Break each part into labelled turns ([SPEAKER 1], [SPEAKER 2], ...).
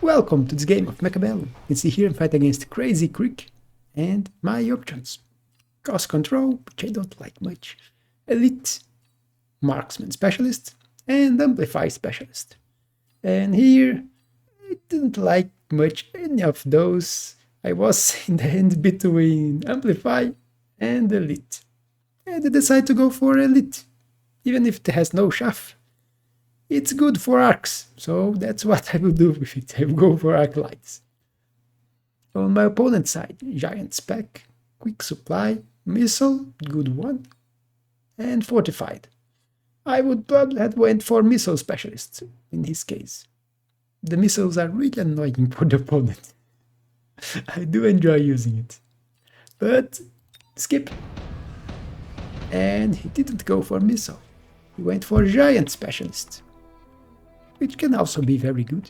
[SPEAKER 1] Welcome to this game of Mechabellum. You can see here I'm fighting against Crazy Creek and my options. Cost Control, which I don't like much. Elite, Marksman Specialist, and Amplify Specialist. And here, I didn't like much any of those. I was in the end between Amplify and Elite. And I decided to go for Elite, even if it has no shaft. It's good for arcs, so that's what I will do with it. I will go for arc lights. On my opponent's side, Giant Spec, Quick Supply, Missile, good one, and Fortified. I would probably have went for Missile Specialist in his case. The missiles are really annoying for the opponent. I do enjoy using it. But skip. And he didn't go for Missile. He went for Giant Specialist, which can also be very good.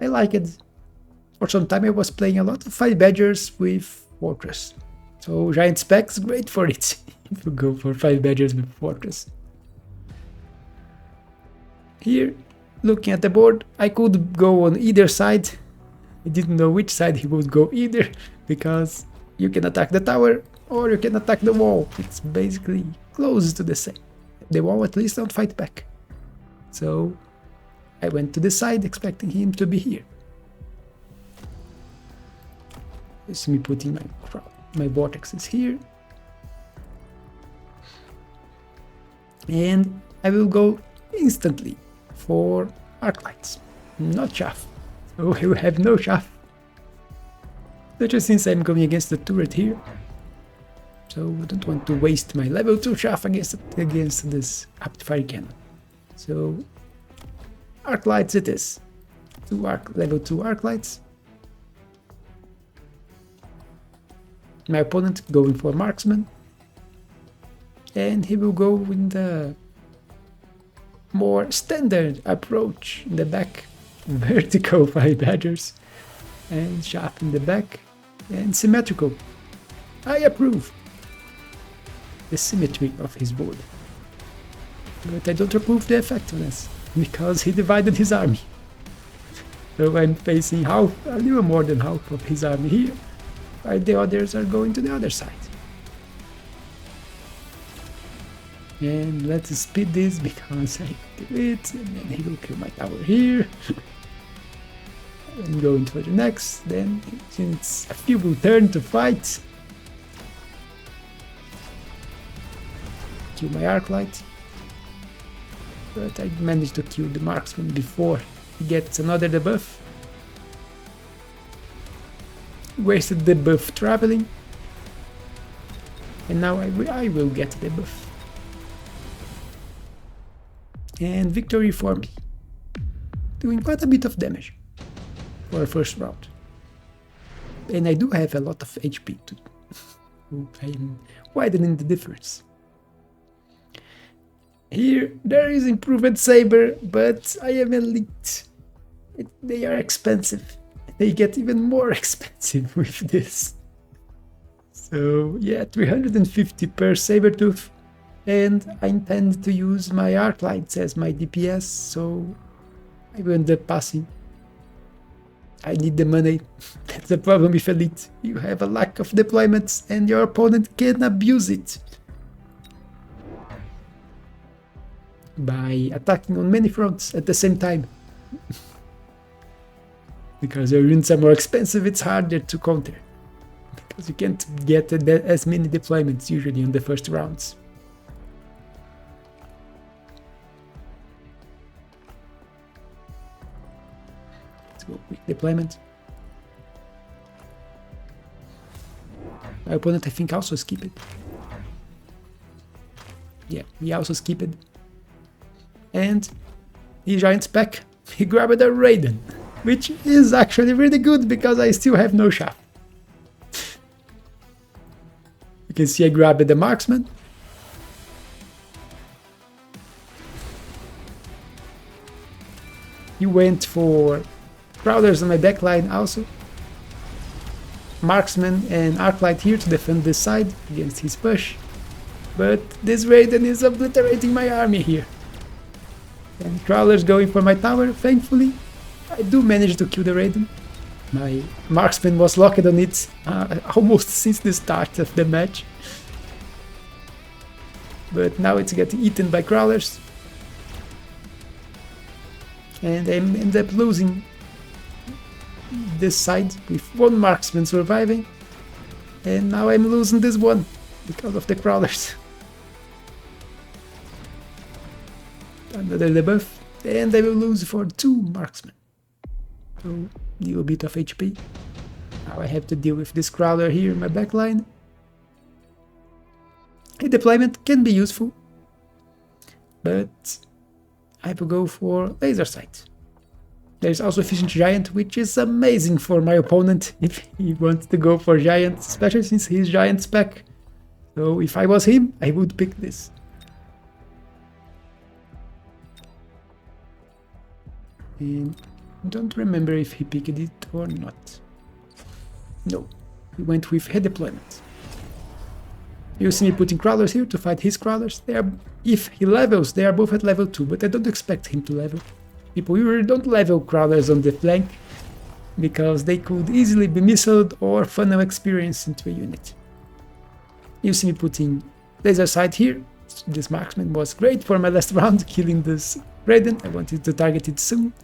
[SPEAKER 1] I like it. For some time I was playing a lot of 5 Badgers with Fortress. So Giant Spec's great for it, if you go for 5 Badgers with Fortress. Here, looking at the board, I could go on either side. I didn't know which side he would go either, because you can attack the tower or you can attack the wall. It's basically close to the same. The wall at least don't fight back. So I went to the side expecting him to be here. You see me putting my vortexes here. And I will go instantly for arc lights, not chaff. So I will have no chaff. Especially since I'm going against the turret here. So I don't want to waste my level 2 chaff against this rapid-fire cannon. So arc lights it is. Level 2 arc lights. My opponent going for marksman. And he will go in the more standard approach in the back. Vertical 5 badgers. And chaff in the back. And symmetrical. I approve the symmetry of his board. But I don't approve the effectiveness, because he divided his army. So I'm facing a little more than half of his army here, while the others are going to the other side. And let's speed this because I do it, and then he will kill my tower here. And going for the next, then since a few will turn to fight, kill my arc light, but I managed to kill the marksman before he gets another debuff. Wasted the buff traveling, and now I will get the buff. And victory for me, doing quite a bit of damage for a first round. And I do have a lot of HP too. I'm widening the difference. Here, there is improved saber, but I am elite. They are expensive. They get even more expensive with this. So yeah, 350 per saber tooth. And I intend to use my arc lights as my DPS, so I will end up passing. I need the money. That's the problem with elite. You have a lack of deployments and your opponent can abuse it by attacking on many fronts at the same time. Because your units are more expensive, it's harder to counter. Because you can't get as many deployments usually on the first rounds. Let's go quick deployment. My opponent, I think, also skipped it. Yeah, he also skipped it. And he Giant Spec, he grabbed a Raiden, which is actually really good because I still have no shaft. You can see I grabbed the marksman. He went for Prowlers on my backline also. Marksman and Arclight here to defend this side against his push. But this Raiden is obliterating my army here. And crawlers going for my tower. Thankfully, I do manage to kill the Raiden. My marksman was locked on it almost since the start of the match. But now it's getting eaten by crawlers. And I end up losing this side with one marksman surviving. And now I'm losing this one because of the crawlers. Another debuff. And I will lose for 2 marksmen. So, deal a bit of HP. Now I have to deal with this crawler here in my backline. A deployment can be useful, but I will go for laser sight. There's also efficient giant, which is amazing for my opponent if he wants to go for giant, especially since he's giant spec. So if I was him, I would pick this. And don't remember if he picked it or not. No, he went with head deployment. You see me putting crawlers here to fight his crawlers. They are, if he levels, they are both at level 2, but I don't expect him to level. People usually don't level crawlers on the flank, because they could easily be missiled or funnel experience into a unit. You see me putting laser sight here. This marksman was great for my last round, killing this Raiden. I wanted to target it soon.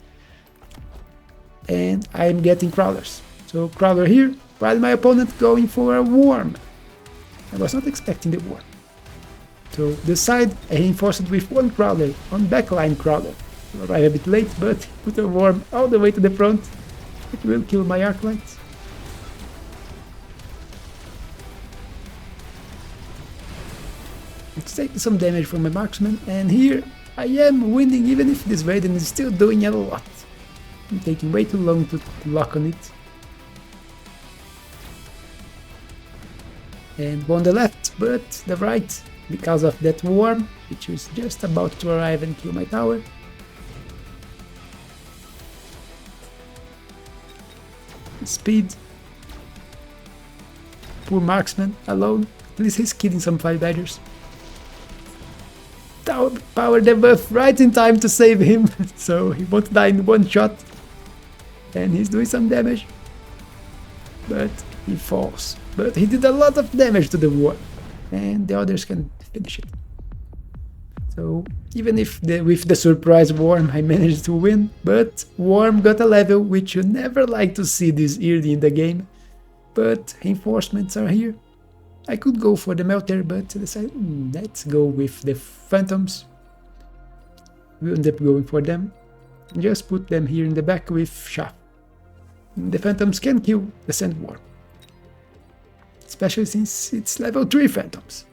[SPEAKER 1] And I am getting crawlers. So crawler here, while my opponent going for a worm. I was not expecting the worm. So this side I reinforced it with 1 crawler on backline crawler. Arrive a bit late, but put a worm all the way to the front. It will kill my arc lights. It's taking some damage from my marksman, and here I am winning even if this Raiden is still doing a lot. I'm taking way too long to lock on it. And on the left, but the right, because of that worm, which is just about to arrive and kill my tower. Speed. Poor marksman, alone. At least he's killing some 5 badgers. Power debuff right in time to save him, so he won't die in 1 shot. And he's doing some damage. But he falls. But he did a lot of damage to the worm, and the others can finish it. So even if with the surprise worm I managed to win, but worm got a level which you never like to see this early in the game. But reinforcements are here. I could go for the melter, but I decided let's go with the phantoms. We end up going for them. Just put them here in the back with shaft. The phantoms can kill the sandworm, especially since it's level 3 phantoms.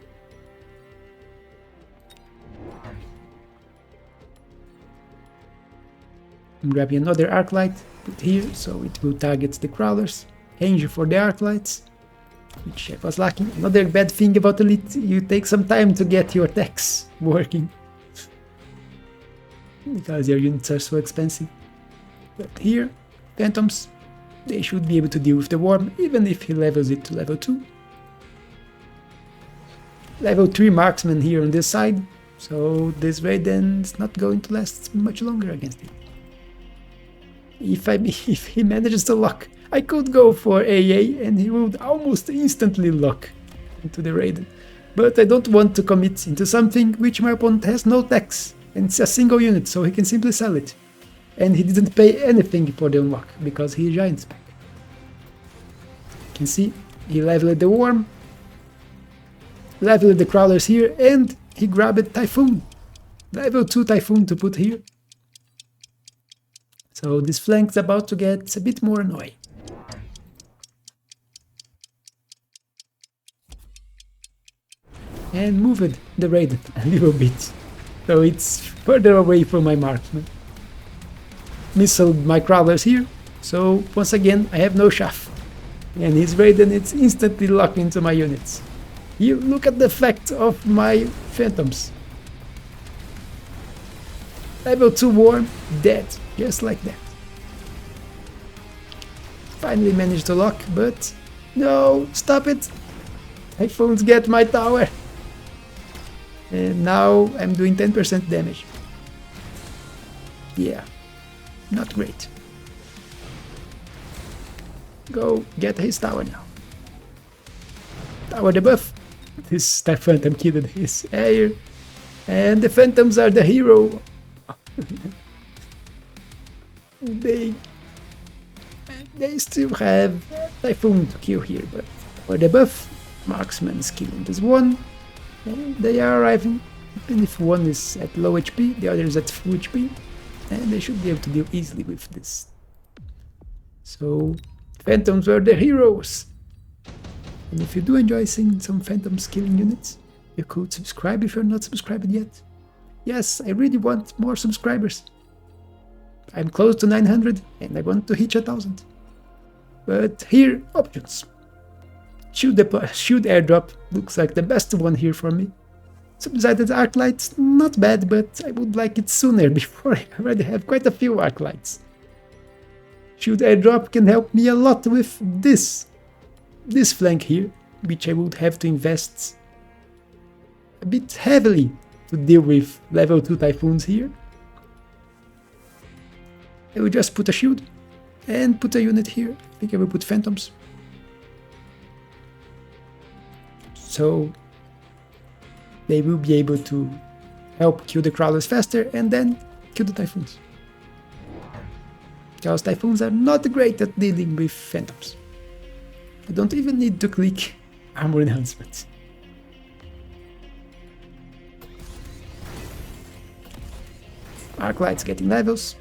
[SPEAKER 1] I'm grabbing another arc light, put here, so it will target the crawlers. Range for the arc lights, which I was lacking. Another bad thing about Elite, you take some time to get your attacks working, because your units are so expensive. But here, phantoms, they should be able to deal with the worm, even if he levels it to level 2. Level 3 marksman here on this side, so this Raiden is not going to last much longer against it. If he manages to lock, I could go for AA and he would almost instantly lock into the Raiden. But I don't want to commit into something which my opponent has no tax, and it's a single unit, so he can simply sell it. And he didn't pay anything for the unlock, because he is giant spec. You can see, he leveled the worm, leveled the crawlers here, and he grabbed Typhoon. Level 2 Typhoon to put here. So this flank's about to get a bit more annoying. And moved the Raiden a little bit, so it's further away from my marksman. Missiled my crawlers here, so once again I have no shaft. And his Raiden is instantly locked into my units. You look at the effect of my phantoms. Level 2 worm, dead, just like that. Finally managed to lock, but no, stop it! Typhoons get my tower! And now I'm doing 10% damage. Yeah, not great. Go get his tower now. Tower debuff. This Phantom killed his heir. And the Phantoms are the hero. They still have Typhoon to kill here, but for the buff, Marksman is killing this one. And they are arriving, even if one is at low HP, the other is at full HP. And they should be able to deal easily with this. So, Phantoms were the heroes. And if you do enjoy seeing some Phantoms killing units, you could subscribe if you're not subscribed yet. Yes, I really want more subscribers. I'm close to 900 and I want to hit 1000. But here, options. Shield airdrop looks like the best one here for me. Subsided Arclights, not bad, but I would like it sooner before I already have quite a few Arclights. Shield airdrop can help me a lot with this flank here, which I would have to invest a bit heavily to deal with level 2 Typhoons here. I will just put a shield and put a unit here. I think I will put Phantoms. So they will be able to help kill the Crawlers faster and then kill the Typhoons. Because Typhoons are not great at dealing with Phantoms. I don't even need to click Armor Enhancement. Arclight's getting levels.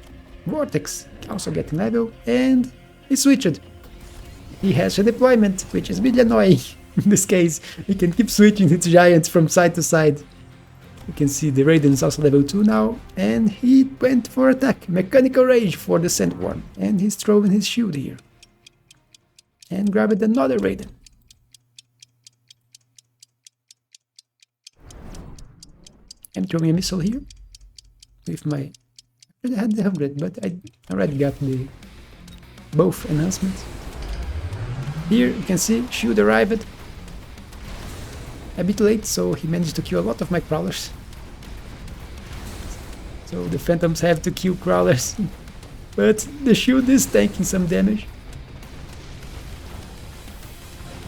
[SPEAKER 1] Vortex also getting level, and he switched. He has a deployment, which is really annoying. In this case, he can keep switching his giants from side to side. You can see the Raiden is also level 2 now, and he went for attack, Mechanical Rage for the Sandworm, and he's throwing his shield here. And grabbed another Raiden. I'm throwing a missile here with my... I had the 100, but I already got the both enhancements. Here you can see shield arrived a bit late, so he managed to kill a lot of my crawlers. So the Phantoms have to kill crawlers, but the shield is tanking some damage.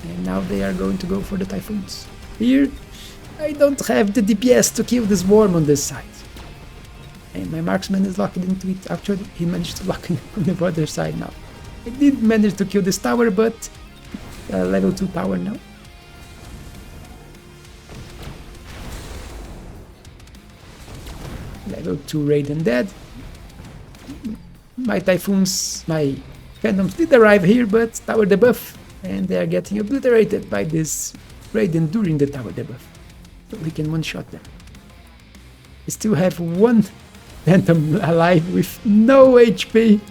[SPEAKER 1] And now they are going to go for the Typhoons. Here I don't have the DPS to kill this worm on this side. And my marksman is locked into it. Actually, he managed to lock in on the other side now. I did manage to kill this tower, but level 2 tower now. Level 2 Raiden dead. My Typhoons, my Phantoms did arrive here, but tower debuff. And they are getting obliterated by this Raiden during the tower debuff. So we can one-shot them. We still have one Phantom alive with no HP.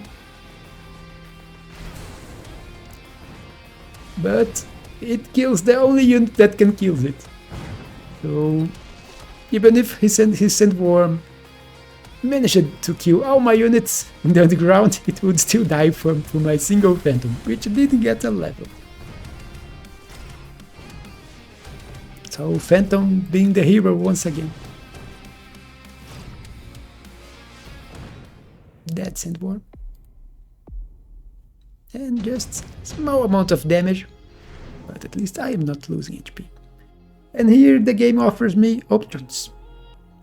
[SPEAKER 1] But it kills the only unit that can kill it. So even if his Sandworm managed to kill all my units in the underground, it would still die for my single Phantom, which didn't get a level. So Phantom being the hero once again. Dead Sandworm. And just small amount of damage, but at least I am not losing HP. And here the game offers me options.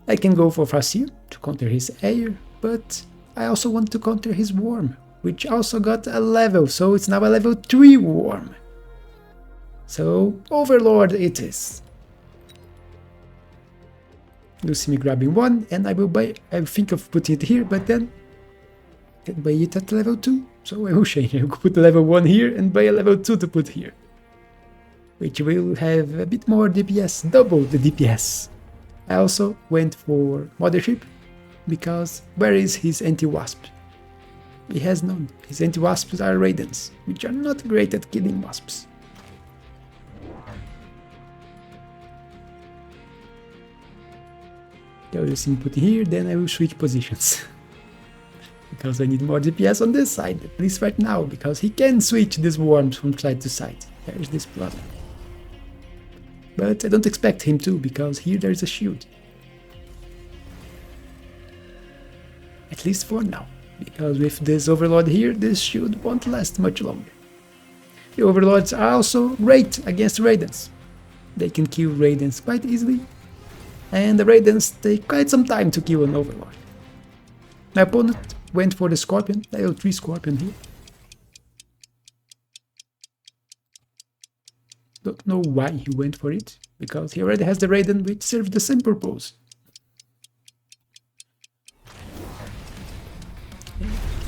[SPEAKER 1] I can go for Fasir to counter his heir, but I also want to counter his worm, which also got a level, so it's now a level 3 worm. So Overlord it is. You see me grabbing one, and I think of putting it here, but then I can buy it at level 2. So I will change. I will put level 1 here and buy a level 2 to put here. Which will have a bit more DPS, double the DPS. I also went for Mothership, because where is his anti-wasp? He has none. His anti-wasps are Raidens, which are not great at killing wasps. I will see me put here, then I will switch positions. Because I need more DPS on this side, at least right now, because he can switch these worms from side to side. There is this problem. But I don't expect him to, because here there is a shield. At at least for now, because with this Overlord here, this shield won't last much longer. The Overlords are also great against Raidens. They can kill Raidens quite easily, and the Raidens take quite some time to kill an Overlord. My opponent went for the Scorpion, level 3 Scorpion here. Don't know why he went for it, because he already has the Raiden, which serves the same purpose.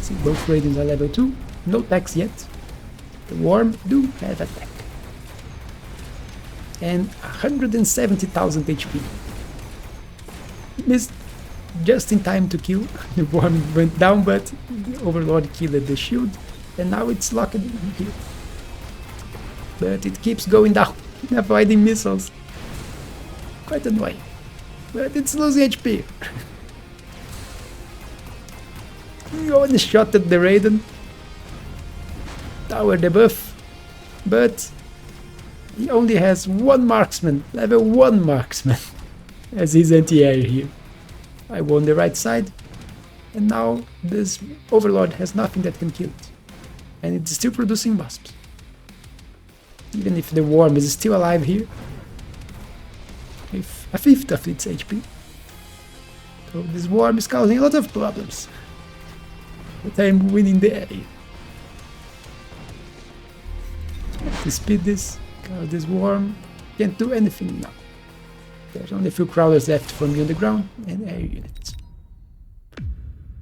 [SPEAKER 1] See, both Raidens are level 2, no attacks yet. The Worm do have attack. And 170,000 HP. Missed just in time to kill. The Worm went down, but the Overlord killed the shield, and now it's locked in here. But it keeps going down, avoiding missiles. Quite annoying. But it's losing HP. One shot at the Raiden. Tower debuff. But he only has one marksman, level 1 marksman, as his anti-air here. I won the right side, and now this Overlord has nothing that can kill it. And it's still producing wasps. Even if the Worm is still alive here, with a fifth of its HP. So this Worm is causing a lot of problems. But I'm winning the area. To speed this, because this Worm can't do anything now. There's only a few crawlers left for me on the ground and air units.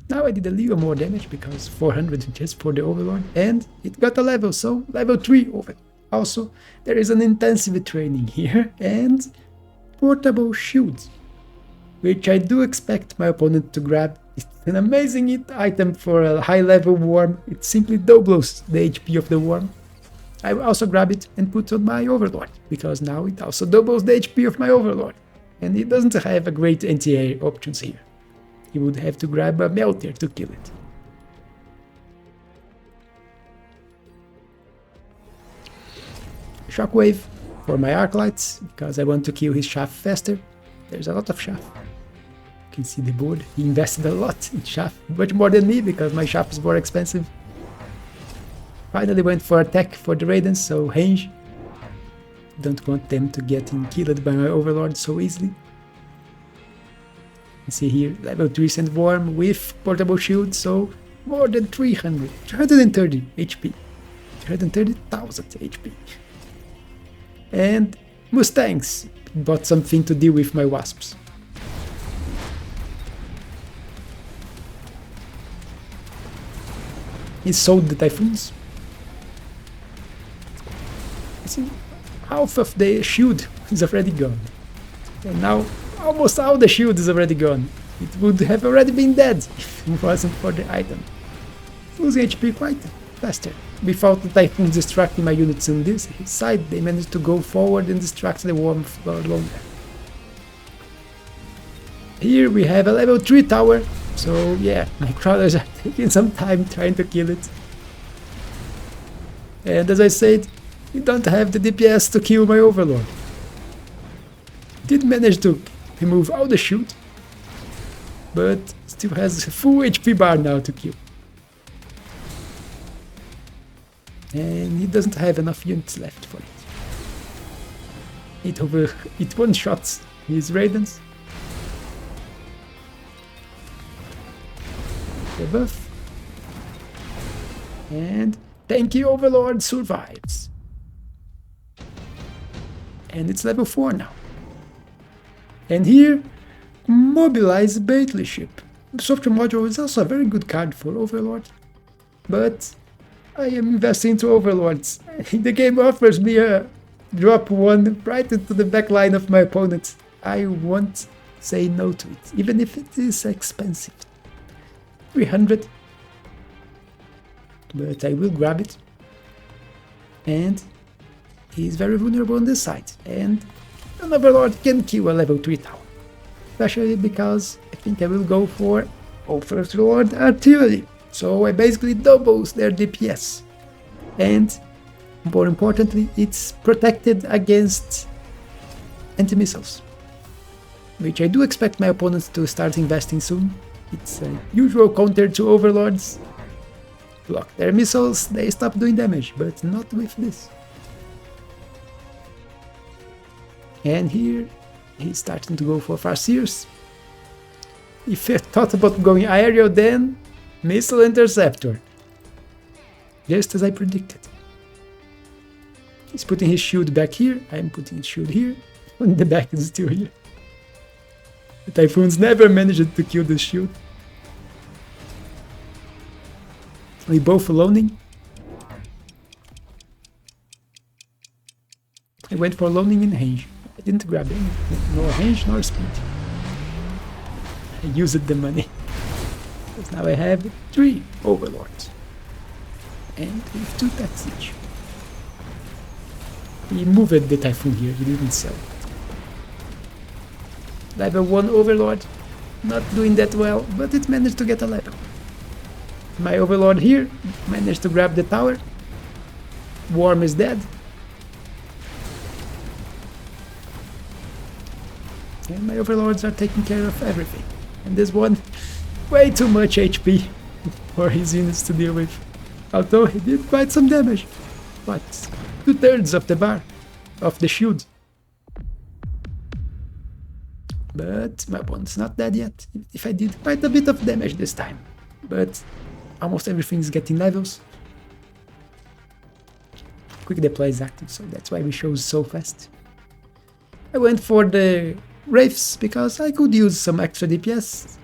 [SPEAKER 1] Now I did a little more damage because 400 just for the Overlord, and it got a level, so level 3 over. Also, there is an intensive training here and portable shields, which I do expect my opponent to grab. It's an amazing item for a high level Worm. It simply doubles the HP of the Worm. I will also grab it and put on my Overlord, because now it also doubles the HP of my Overlord. And it doesn't have a great anti-air options here. He would have to grab a Melter to kill it. Shockwave for my Arclights, because I want to kill his Shaft faster. There's a lot of Shaft. You can see the board. He invested a lot in Shaft, much more than me, because my Shaft is more expensive. Finally went for attack for the Raidens, so range. Don't want them to get killed by my Overlord so easily. You see here, level 3 Sandworm with portable shield, so more than 330 HP. 330,000 HP. And Mustangs bought something to deal with my wasps. He sold the Typhoons. See, half of the shield is already gone. And now almost all the shield is already gone. It would have already been dead if it wasn't for the item. Losing HP quite faster. Without the Typhoons distracting my units on this side, they managed to go forward and distract the Worm for longer. Here we have a level 3 tower, so yeah, my crawlers are taking some time trying to kill it. And as I said, we don't have the DPS to kill my Overlord. Did manage to remove all the shield, but still has a full HP bar now to kill. And he doesn't have enough units left for it. It one-shots his Raidens. The buff. And Tanky Overlord survives. And it's level 4 now. And here, Mobilize Battleship. The software module is also a very good card for Overlord, but I am investing into Overlords. The game offers me a drop 1 right into the back line of my opponent. I won't say no to it, even if it is expensive. 300. But I will grab it. And he's very vulnerable on this side. And an Overlord can kill a level 3 tower. Especially because I think I will go for Overlord Artillery. So I basically doubles their DPS. And more importantly, it's protected against anti-missiles, which I do expect my opponents to start investing soon. It's a usual counter to overlords. Block their missiles, they stop doing damage, but not with this. And here, he's starting to go for Farseers. If he thought about going aerial, then Missile Interceptor. Just as I predicted. He's putting his shield back here, I'm putting his shield here, and the back is still here. The Typhoons never managed to kill the shield. We both loaning. I went for loaning in range. I didn't grab any, nor range nor speed. I used the money. Because now I have 3 overlords. And with 2 tax each. He moved the Typhoon here, he didn't sell it. Level 1 overlord, not doing that well, but it managed to get a level. My overlord here managed to grab the tower. Worm is dead. And my overlords are taking care of everything. And this one, way too much HP for his units to deal with. Although he did quite some damage. But 2/3 of the bar, of the shield. But my opponent's not dead yet. If I did quite a bit of damage this time. But almost everything is getting levels. Quick deploy is active, so that's why we show so fast. I went for the Wraiths because I could use some extra DPS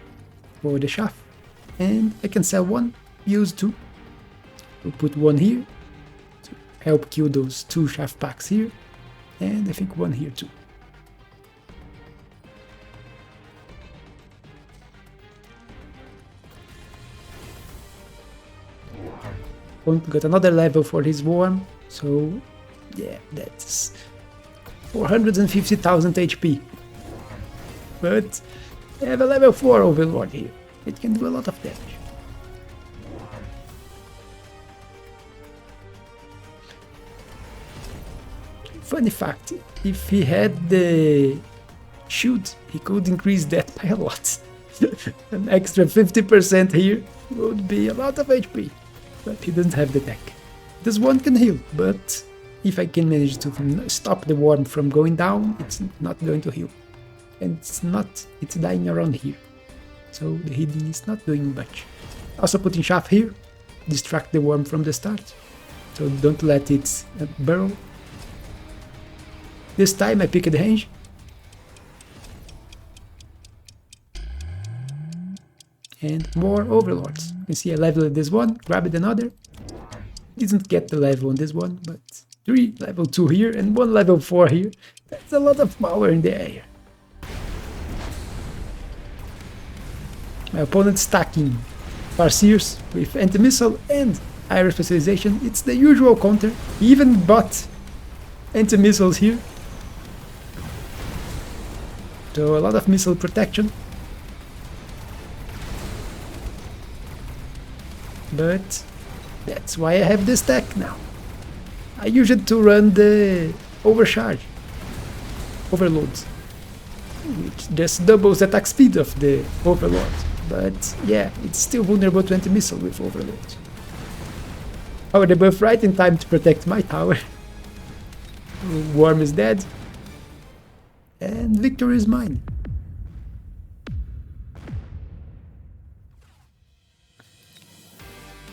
[SPEAKER 1] for the shaft. And I can sell 1, use 2. We'll put 1 here to help kill those 2 shaft packs here. And I think 1 here too. Got another level for his worm, so yeah, that's 450,000 HP. But I have a level 4 overlord here, it can do a lot of damage. Funny fact, if he had the shield, he could increase that by a lot. An extra 50% here would be a lot of HP. But he doesn't have the tech. This one can heal, but if I can manage to stop the worm from going down, it's not going to heal. And it's dying around here. So the healing is not doing much. Also putting shaft here, distract the worm from the start. So don't let it burrow. This time I picked the range. And more overlords. You can see I leveled this one, grabbed another. Didn't get the level on this one, but 3 level 2 here and 1 level 4 here. That's a lot of power in the air. My opponent stacking Farseers with anti-missile and iron specialization. It's the usual counter. He even bought anti-missiles here. So a lot of missile protection. But that's why I have this tech now. I use it to run the overcharge, overloads, which just doubles the attack speed of the overlord. But yeah, it's still vulnerable to anti-missile with overloads. Power the buff right in time to protect my tower. Worm is dead. And victory is mine.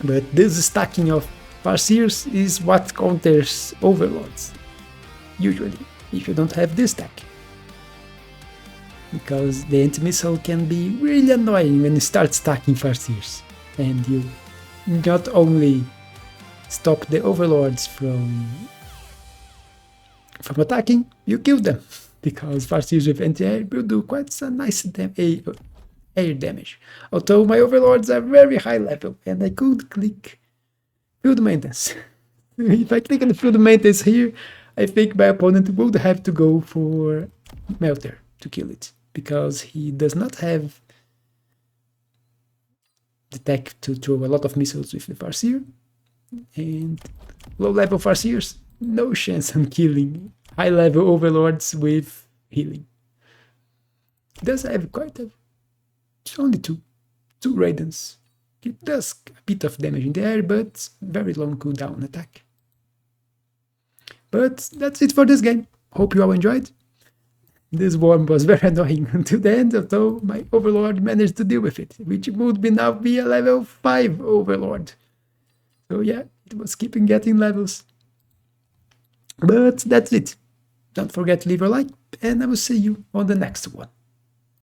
[SPEAKER 1] But this stacking of Farseers is what counters overlords, usually, if you don't have this stack. Because the anti-missile can be really annoying when you start stacking Farseers. And you not only stop the overlords from attacking, you kill them. Because Farseers with anti-air will do quite some nice air damage. Although my overlords are very high level and I could click field maintenance. If I click on the field maintenance here, I think my opponent would have to go for Melter to kill it. Because he does not have the tech to throw a lot of missiles with the Farseer. And low level Farseers, no chance on killing high level overlords with healing. He does have quite a... It's only 2. 2 Raidens. It does a bit of damage in the air, but very long cooldown attack. But that's it for this game. Hope you all enjoyed. This worm was very annoying until the end, although my Overlord managed to deal with it, which would now be a level 5 Overlord. So yeah, it was keeping getting levels. But that's it. Don't forget to leave a like, and I will see you on the next one.